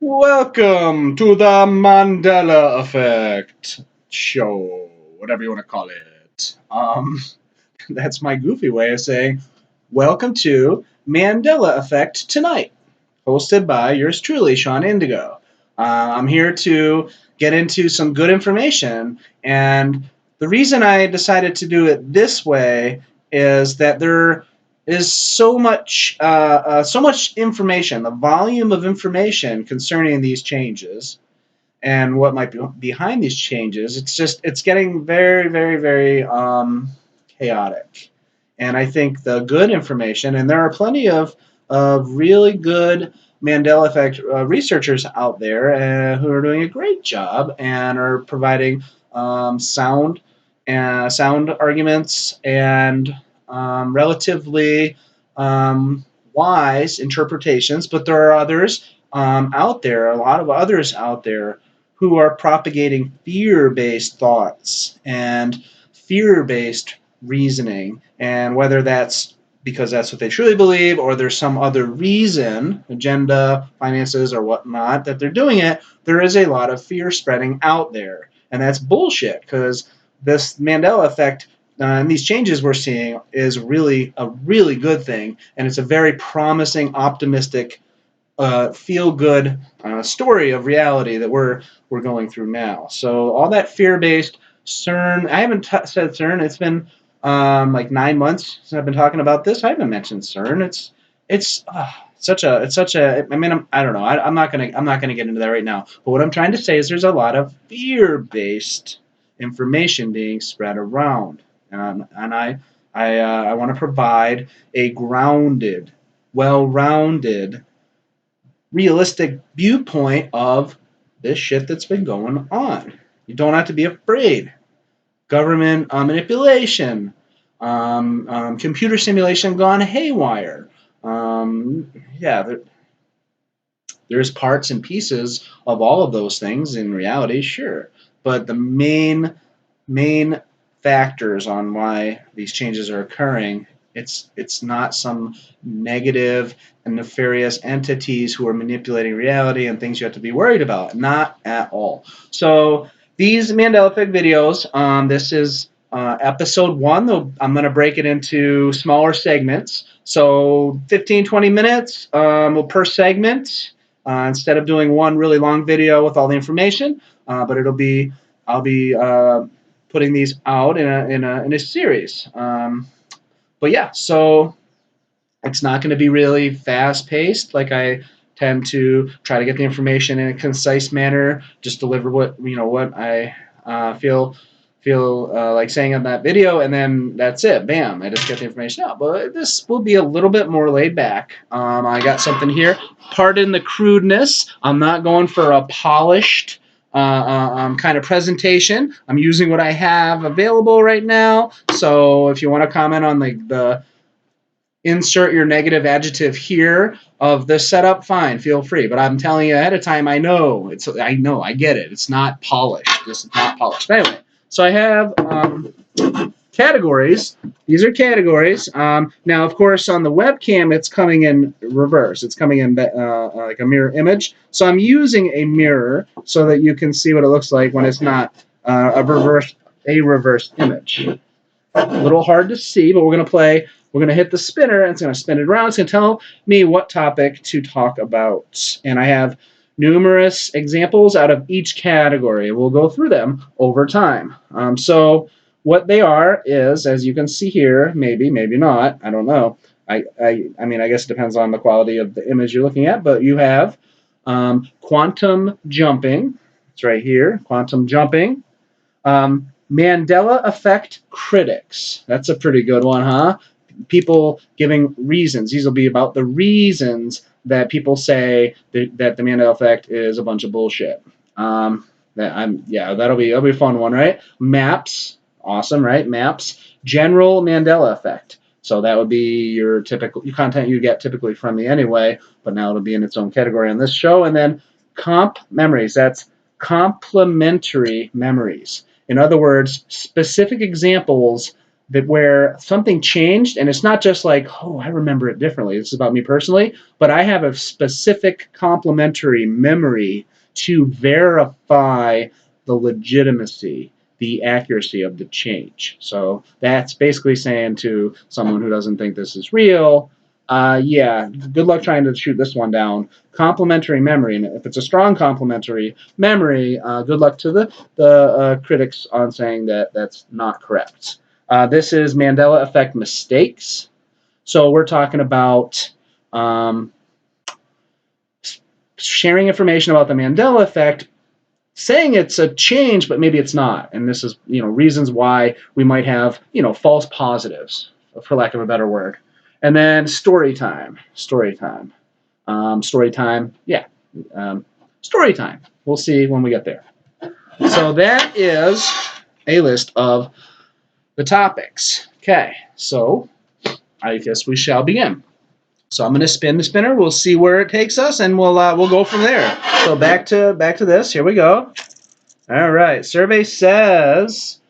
Welcome to the Mandela Effect show, whatever you want to call it. That's my goofy way of saying welcome to Mandela Effect Tonight, hosted by yours truly, Shawn Indigo. I'm here to get into some good information, and the reason I decided to do it this way is that there is so much information, the volume of information concerning these changes and what might be behind these changes. It's getting very chaotic, and I think the good information, and there are plenty of really good Mandela Effect researchers out there who are doing a great job and are providing sound arguments and relatively wise interpretations. But there are others out there, a lot of others out there who are propagating fear-based thoughts and fear-based reasoning, and whether that's because that's what they truly believe or there's some other reason, agenda, finances, or whatnot, that they're doing it, there is a lot of fear spreading out there. And that's bullshit, because this Mandela effect and these changes we're seeing is really a really good thing, and it's a very promising, optimistic, feel-good story of reality that we're going through now. So all that fear-based CERN. I haven't said CERN. It's been like 9 months since I've been talking about this. I haven't mentioned CERN. It's such a. I mean, I don't know. I'm not gonna get into that right now. But what I'm trying to say is there's a lot of fear-based information being spread around, and I want to provide a grounded, well-rounded, realistic viewpoint of this shit that's been going on. You don't have to be afraid. Government manipulation, computer simulation gone haywire. Yeah, there's parts and pieces of all of those things in reality, sure. But the main factors on why these changes are occurring, it's not some negative and nefarious entities who are manipulating reality and things you have to be worried about. Not at all. So these Mandela Effect videos, this is episode 1. Though I'm going to break it into smaller segments. So 15, 20 minutes per segment, instead of doing one really long video with all the information. But I'll be putting these out in a series. But yeah, so it's not going to be really fast paced. Like, I tend to try to get the information in a concise manner, just deliver what I feel like saying in that video, and then that's it. Bam, I just get the information out. But this will be a little bit more laid back. I got something here. Pardon the crudeness. I'm not going for a polished kind of presentation. I'm using what I have available right now. So if you want to comment on the insert your negative adjective here of this setup, fine, feel free. But I'm telling you ahead of time, I get it. It's not polished. This is not polished. But anyway, so I have categories. These are categories. Now, of course, on the webcam, it's coming in reverse. It's coming in like a mirror image. So I'm using a mirror so that you can see what it looks like when it's not a reverse image. A little hard to see, but we're going to play. We're going to hit the spinner, and it's going to spin it around. It's going to tell me what topic to talk about. And I have numerous examples out of each category. We'll go through them over time. So what they are is, as you can see here, maybe not, I don't know. I mean, I guess it depends on the quality of the image you're looking at, but you have quantum jumping. It's right here, quantum jumping. Mandela Effect critics. That's a pretty good one, huh? People giving reasons. These will be about the reasons that people say that the Mandela Effect is a bunch of bullshit. That'll be a fun one, right? Maps, awesome, right? Maps, general Mandela Effect. So that would be your content you get typically from me anyway, but now it'll be in its own category on this show. And then comp memories. That's complementary memories. In other words, specific examples that where something changed, and it's not just like, oh, I remember it differently. This is about me personally, but I have a specific complementary memory to verify the legitimacy, the accuracy of the change. So that's basically saying to someone who doesn't think this is real, yeah, good luck trying to shoot this one down. Complementary memory, and if it's a strong complementary memory, good luck to the critics on saying that that's not correct. This is Mandela Effect mistakes. So we're talking about sharing information about the Mandela Effect, saying it's a change, but maybe it's not. And this is, reasons why we might have, false positives, for lack of a better word. And then story time. Story time. Yeah. Story time. We'll see when we get there. So that is a list of the topics. Okay, so I guess we shall begin. So I'm going to spin the spinner. We'll see where it takes us, and we'll go from there. So back to this. Here we go. All right. Survey says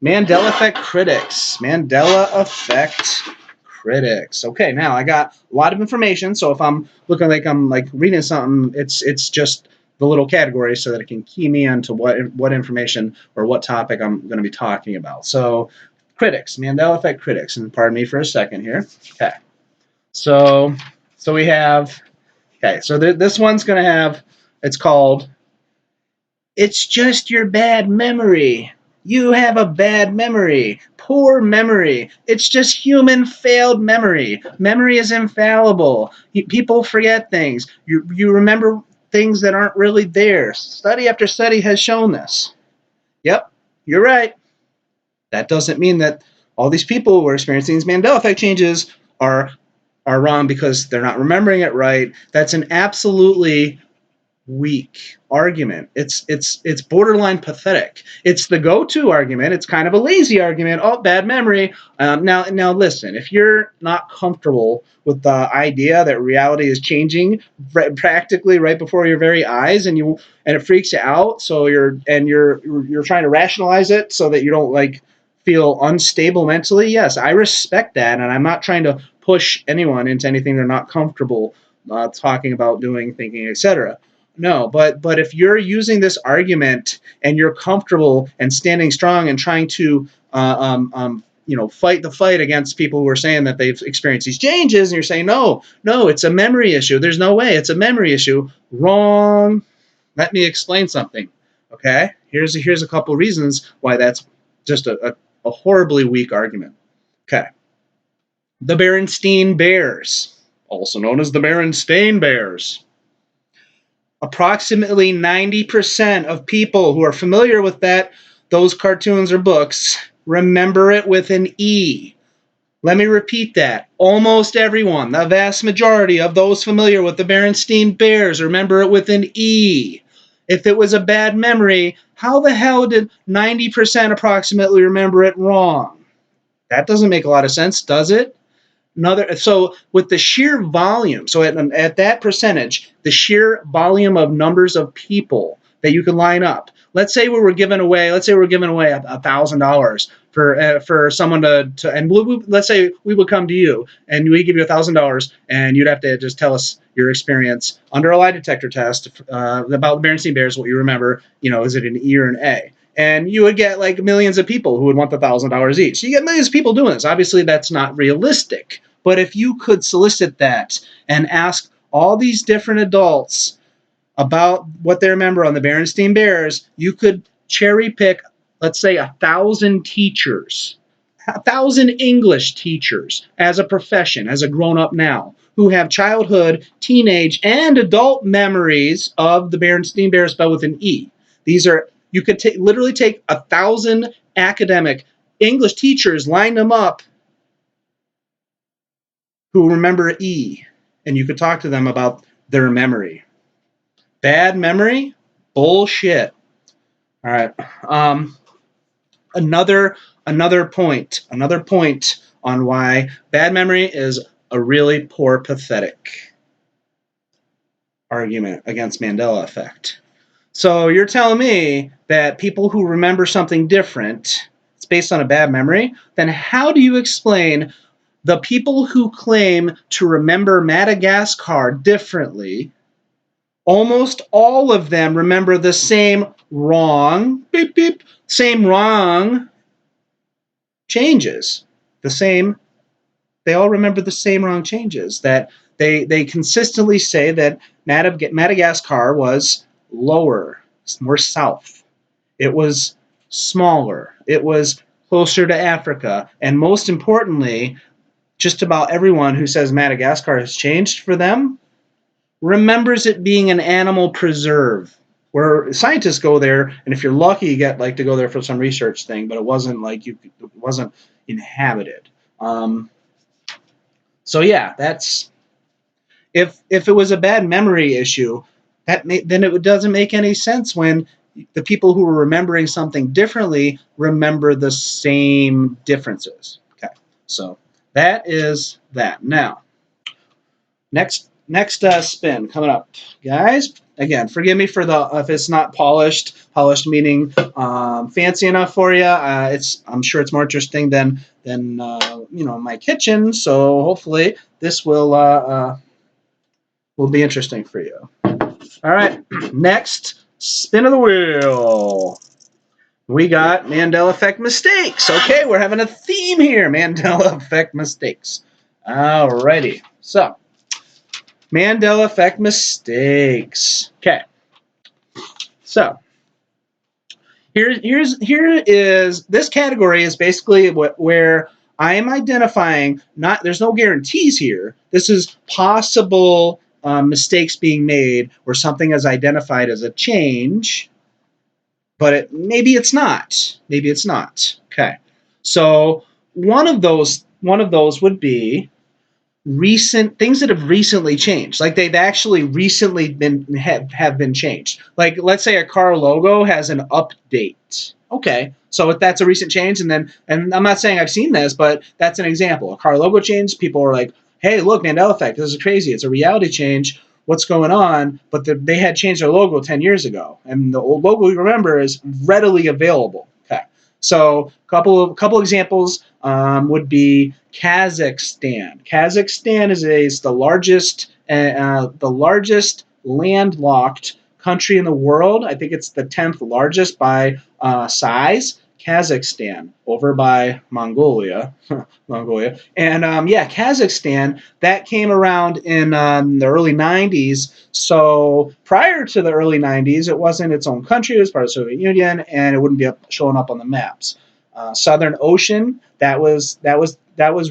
Mandela Effect critics. Mandela Effect critics. Okay. Now I got a lot of information. So if I'm looking like I'm like reading something, it's just the little category so that it can key me into what information or what topic I'm going to be talking about. So critics, Mandela Effect critics, and pardon me for a second here. Okay. So we have, okay, so this one's going to have, it's called, "It's just your bad memory. You have a bad memory. Poor memory. It's just human failed memory. Memory is infallible. People forget things. You remember things that aren't really there. Study after study has shown this." Yep, you're right. That doesn't mean that all these people who are experiencing these Mandela Effect changes are wrong because they're not remembering it right. That's an absolutely weak argument. It's borderline pathetic. It's the go-to argument. It's kind of a lazy argument. Oh, bad memory. Now listen. If you're not comfortable with the idea that reality is changing practically right before your very eyes, and it freaks you out, so you're trying to rationalize it so that you don't like feel unstable mentally. Yes, I respect that, and I'm not trying to push anyone into anything they're not comfortable talking about, doing, thinking, etc. No, but if you're using this argument and you're comfortable and standing strong and trying to fight the fight against people who are saying that they've experienced these changes, and you're saying no, it's a memory issue. There's no way it's a memory issue. Wrong. Let me explain something. Okay, here's a couple reasons why that's just a horribly weak argument. Okay. The Berenstain Bears, also known as the Berenstain Bears. Approximately 90% of people who are familiar with those cartoons or books remember it with an E. Let me repeat that. Almost everyone, the vast majority of those familiar with the Berenstain Bears remember it with an E. If it was a bad memory, how the hell did 90% approximately remember it wrong? That doesn't make a lot of sense, does it? So with the sheer volume, so at that percentage, the sheer volume of numbers of people that you can line up. Let's say we were giving away $1,000 for someone let's say we would come to you and we give you $1,000 and you'd have to just tell us your experience under a lie detector test about the Berenstain Bears, what you remember. Is it an E or an A? And you would get like millions of people who would want the $1,000 each. So you get millions of people doing this. Obviously, that's not realistic. But if you could solicit that and ask all these different adults about what they remember on the Berenstain Bears, you could cherry pick, let's say, 1,000 teachers, 1,000 English teachers as a profession, as a grown-up now, who have childhood, teenage, and adult memories of the Berenstain Bears spelled with an E. You could literally take 1,000 academic English teachers, line them up, who remember E, and you could talk to them about their memory. Bad memory? Bullshit. All right. Another point on why bad memory is a really poor, pathetic argument against Mandela Effect. So you're telling me that people who remember something different it's based on a bad memory, then how do you explain the people who claim to remember Madagascar differently? Almost all of them remember the same wrong, beep, beep, same wrong changes. They all remember the same wrong changes. That they consistently say that Madagascar was lower, more south. It was smaller. It was closer to Africa. And most importantly, just about everyone who says Madagascar has changed for them remembers it being an animal preserve where scientists go there, and if you're lucky, you get like to go there for some research thing, but it wasn't like it wasn't inhabited. So yeah, that's if it was a bad memory issue, then it doesn't make any sense when the people who are remembering something differently remember the same differences. Okay, so that is that. Now, next spin coming up, guys. Again, forgive me for the if it's not polished. Polished meaning fancy enough for you. I'm sure it's more interesting than my kitchen. So hopefully this will be interesting for you. All right, next spin of the wheel. We got Mandela Effect mistakes. Okay, we're having a theme here. Mandela Effect mistakes. Alrighty, so Mandela Effect mistakes. Okay, so here is this category is basically where I am identifying. There's no guarantees here. This is possible mistakes being made where something is identified as a change, but maybe it's not. Maybe it's not. Okay, so one of those would be recent things that have recently changed, like they've actually recently have been changed. Like let's say a car logo has an update. Okay, so if that's a recent change, and I'm not saying I've seen this, but that's an example. A car logo change, people are like, hey, look, Mandela Effect, this is crazy, it's a reality change, what's going on? But they had changed their logo 10 years ago, and the old logo you remember is readily available. Okay, so couple examples would be Kazakhstan. Kazakhstan is the largest landlocked country in the world. I think it's the 10th largest by size. Kazakhstan, over by Mongolia. Mongolia. And Kazakhstan, that came around in the early 90s. So prior to the early 90s, it wasn't its own country. It was part of the Soviet Union, and it wouldn't be showing up on the maps. Southern Ocean, that was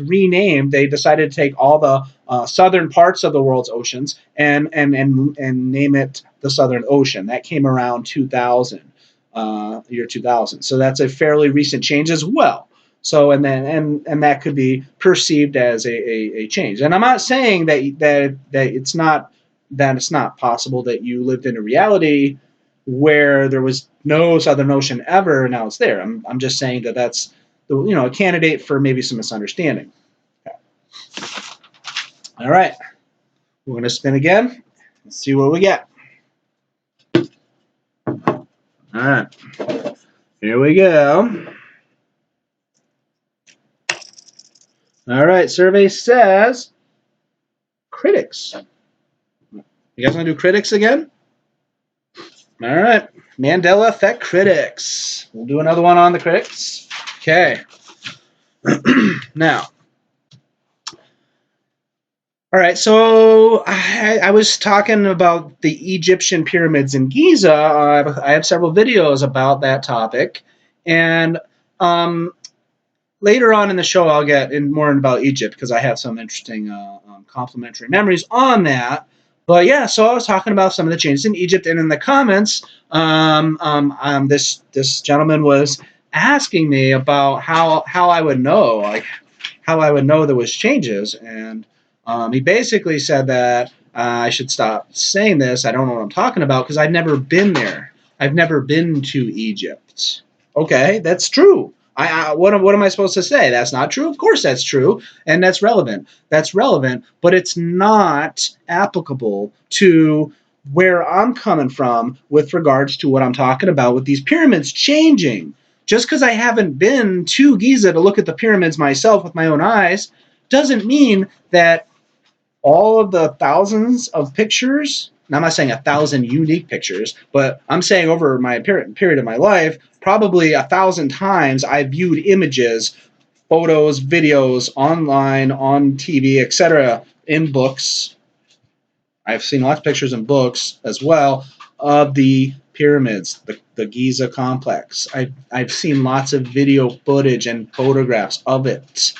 renamed. They decided to take all the southern parts of the world's oceans and name it the Southern Ocean. That came around 2000, year 2000. So that's a fairly recent change as well. So and that could be perceived as a change. And I'm not saying that it's not possible that you lived in a reality where there was no Southern Ocean ever, now it's there. I'm just saying that's a candidate for maybe some misunderstanding. Okay. All right, we're going to spin again. Let's see what we get. All right, here we go. All right, survey says critics. You guys want to do critics again? All right, Mandela Effect critics. We'll do another one on the critics. Okay. Now, all right, so I was talking about the Egyptian pyramids in Giza. I have several videos about that topic, and later on in the show I'll get more about Egypt because I have some interesting complimentary memories on that. But yeah, so I was talking about some of the changes in Egypt, and in the comments, this gentleman was asking me about how I would know, like how I would know there was changes, and he basically said that I should stop saying this. I don't know what I'm talking about because I've never been there. I've never been to Egypt. Okay, that's true. What am I supposed to say? That's not true? Of course that's true, and that's relevant. That's relevant, but it's not applicable to where I'm coming from with regards to what I'm talking about with these pyramids changing. just because I haven't been to Giza to look at the pyramids myself with my own eyes doesn't mean that all of the thousands of pictures, now I'm not saying 1,000 unique pictures, but I'm saying over my period of my life, probably 1,000 times I viewed images, photos, videos, online, on TV, etc., in books. I've seen lots of pictures in books as well of the pyramids, the Giza complex. I've seen lots of video footage and photographs of it.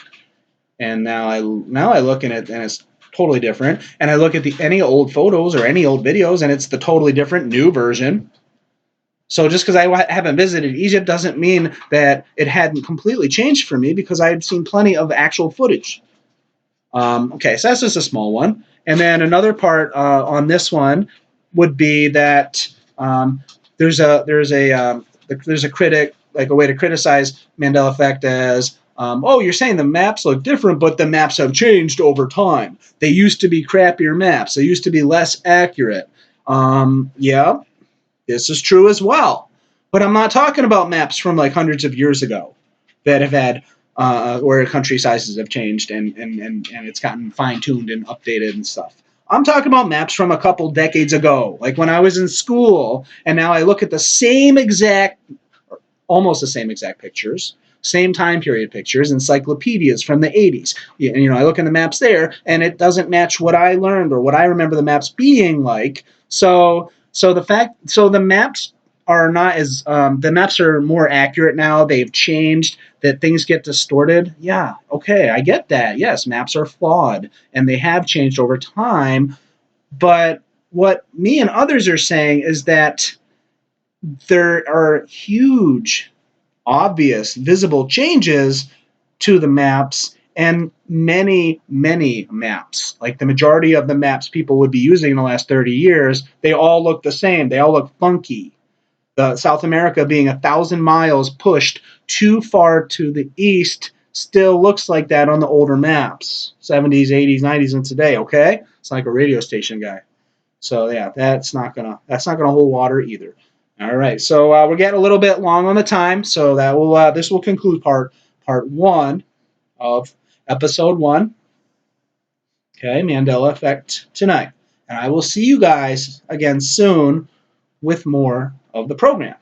And now I look at it and it's totally different. And I look at any old photos or any old videos and it's the totally different new version. So just because I haven't visited Egypt doesn't mean that it hadn't completely changed for me, because I had seen plenty of actual footage. Okay, so that's just a small one. And then another part on this one would be that there's a critic, like a way to criticize Mandela Effect as, oh, you're saying the maps look different, but the maps have changed over time. They used to be crappier maps. They used to be less accurate. Yeah, this is true as well. But I'm not talking about maps from like hundreds of years ago that have had where country sizes have changed and it's gotten fine-tuned and updated and stuff. I'm talking about maps from a couple decades ago, like when I was in school, and now I look at the same exact, almost the same exact pictures, same time period pictures, encyclopedias from the 80s. And, I look in the maps there, and it doesn't match what I learned or what I remember the maps being like. So the maps are not as the maps are more accurate now. They've changed. That things get distorted. Yeah, okay, I get that. Yes, maps are flawed and they have changed over time. But what me and others are saying is that there are huge, obvious, visible changes to the maps, and many, many maps, like the majority of the maps people would be using in the last 30 years, they all look the same. They all look funky. The South America being 1,000 miles pushed too far to the east still looks like that on the older maps, 70s, 80s, 90s, and today. Okay, it's like a radio station guy. So yeah, that's not gonna hold water either. All right, so we're getting a little bit long on the time, so that will this will conclude part one of episode 1. Okay, Mandela Effect Tonight, and I will see you guys again soon with more of the program.